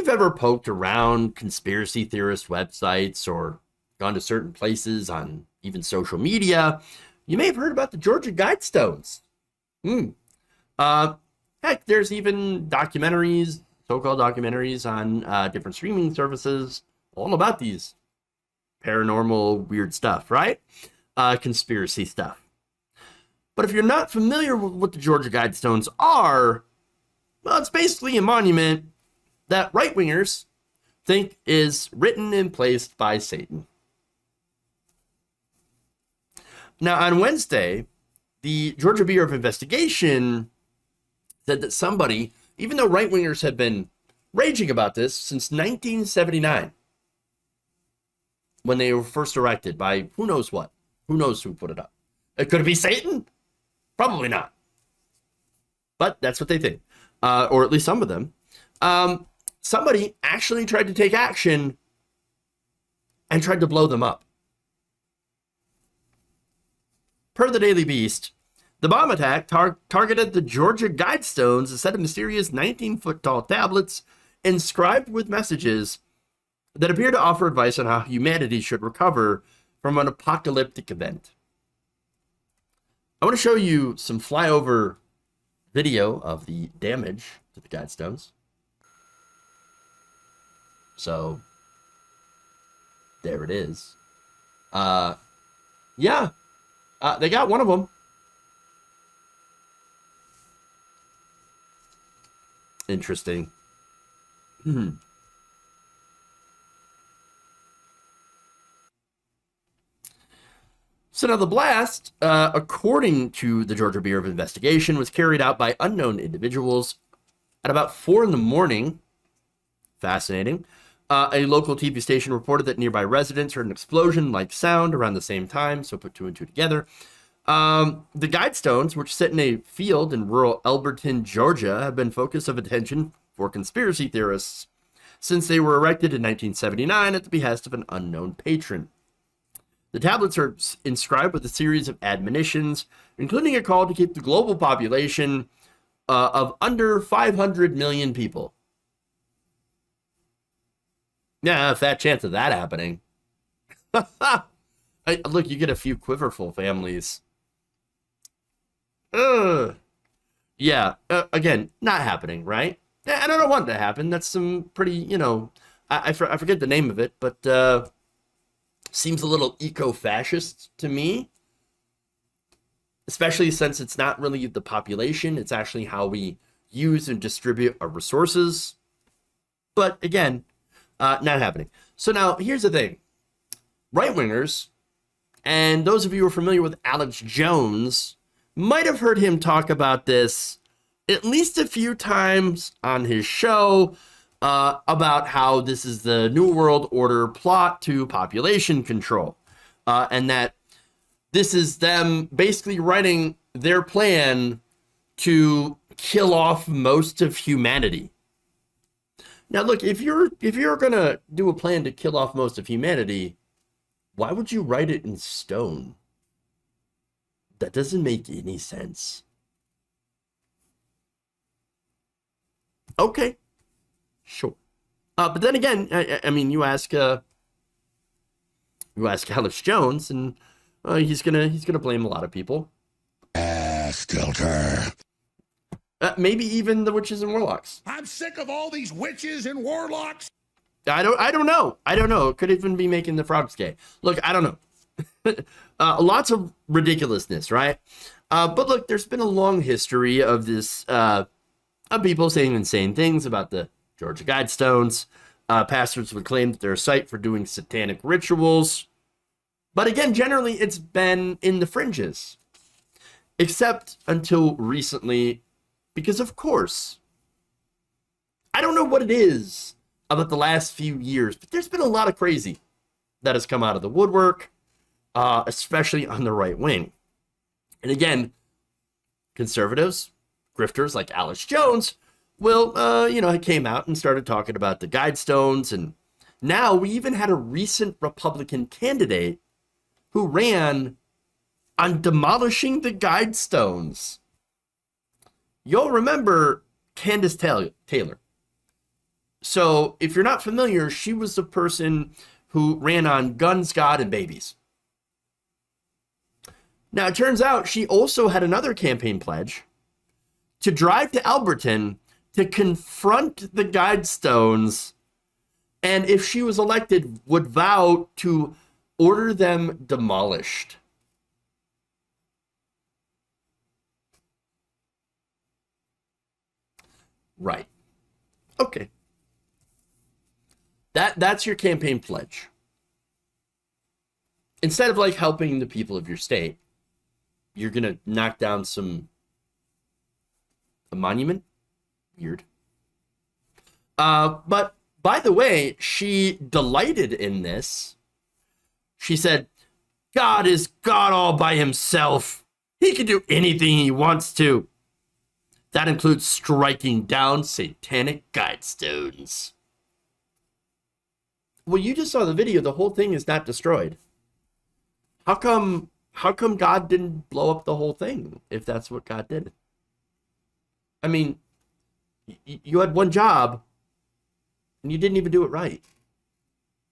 you've ever poked around conspiracy theorist websites or gone to certain places on even social media, you may have heard about the Georgia Guidestones. Uh, Heck, there's even documentaries, so-called documentaries on different streaming services all about these paranormal weird stuff, right? Conspiracy stuff. But if you're not familiar with what the Georgia Guidestones are, well, it's basically a monument that right-wingers think is written and placed by Satan. Now, on Wednesday, the Georgia Bureau of Investigation said that somebody, even though right-wingers have been raging about this since 1979, when they were first erected by who knows what. Who knows who put it up? Could it be Satan? Probably not. But that's what they think. Or at least some of them. Somebody actually tried to take action and tried to blow them up. Per the Daily Beast, the bomb attack targeted the Georgia Guidestones, a set of mysterious 19-foot tall tablets inscribed with messages that appear to offer advice on how humanity should recover from an apocalyptic event. I want to show you some flyover video of the damage to the Guidestones. So, there it is. Yeah, they got one of them. Interesting. So now the blast, according to the Georgia Bureau of Investigation, was carried out by unknown individuals at about 4 in the morning. Fascinating. A local TV station reported that nearby residents heard an explosion-like sound around the same time, so put 2 and 2 together. The Guidestones, which sit in a field in rural Elberton, Georgia, have been focus of attention for conspiracy theorists since they were erected in 1979 at the behest of an unknown patron. The tablets are inscribed with a series of admonitions, including a call to keep the global population of under 500 million people. Yeah, a fat chance of that happening. Look, you get a few quiverful families. Yeah, again, not happening, right? And I don't want that to happen. That's some pretty, I forget the name of it, but seems a little eco-fascist to me. Especially since it's not really the population, it's actually how we use and distribute our resources. But again, not happening. So now, here's the thing. Right-wingers, and those of you who are familiar with Alex Jones, might have heard him talk about this at least a few times on his show, about how this is the New World Order plot to population control. And that this is them basically writing their plan to kill off most of humanity. Now, look, if you're gonna do a plan to kill off most of humanity, why would you write it in stone? That doesn't make any sense. Okay, sure. But then again, I mean, you ask Alex Jones, and he's gonna blame a lot of people. Stilter. Maybe even the witches and warlocks. I'm sick of all these witches and warlocks. I don't know. It could even be making the frogs gay. Look, I don't know. Lots of ridiculousness, right? But look, there's been a long history of this, of people saying insane things about the Georgia Guidestones. Pastors would claim that they're a site for doing satanic rituals. But again, generally, it's been in the fringes. Except until recently, because of course, I don't know what it is about the last few years, but there's been a lot of crazy that has come out of the woodwork, especially on the right wing. And again, conservatives, grifters like Alex Jones, came out and started talking about the Guidestones. And now we even had a recent Republican candidate who ran on demolishing the Guidestones. You'll remember Kandiss Taylor. So if you're not familiar, she was the person who ran on guns, God, and babies. Now, it turns out she also had another campaign pledge to drive to Alberton to confront the Guidestones, and if she was elected, would vow to order them demolished. Right. Okay. That's your campaign pledge. Instead of like helping the people of your state, you're gonna knock down a monument. Weird. But by the way, she delighted in this. She said, God is God all by himself. He can do anything he wants to. That includes striking down satanic guidestones. Well, you just saw the video. The whole thing is not destroyed. How come God didn't blow up the whole thing if that's what God did? I mean, you had one job and you didn't even do it right.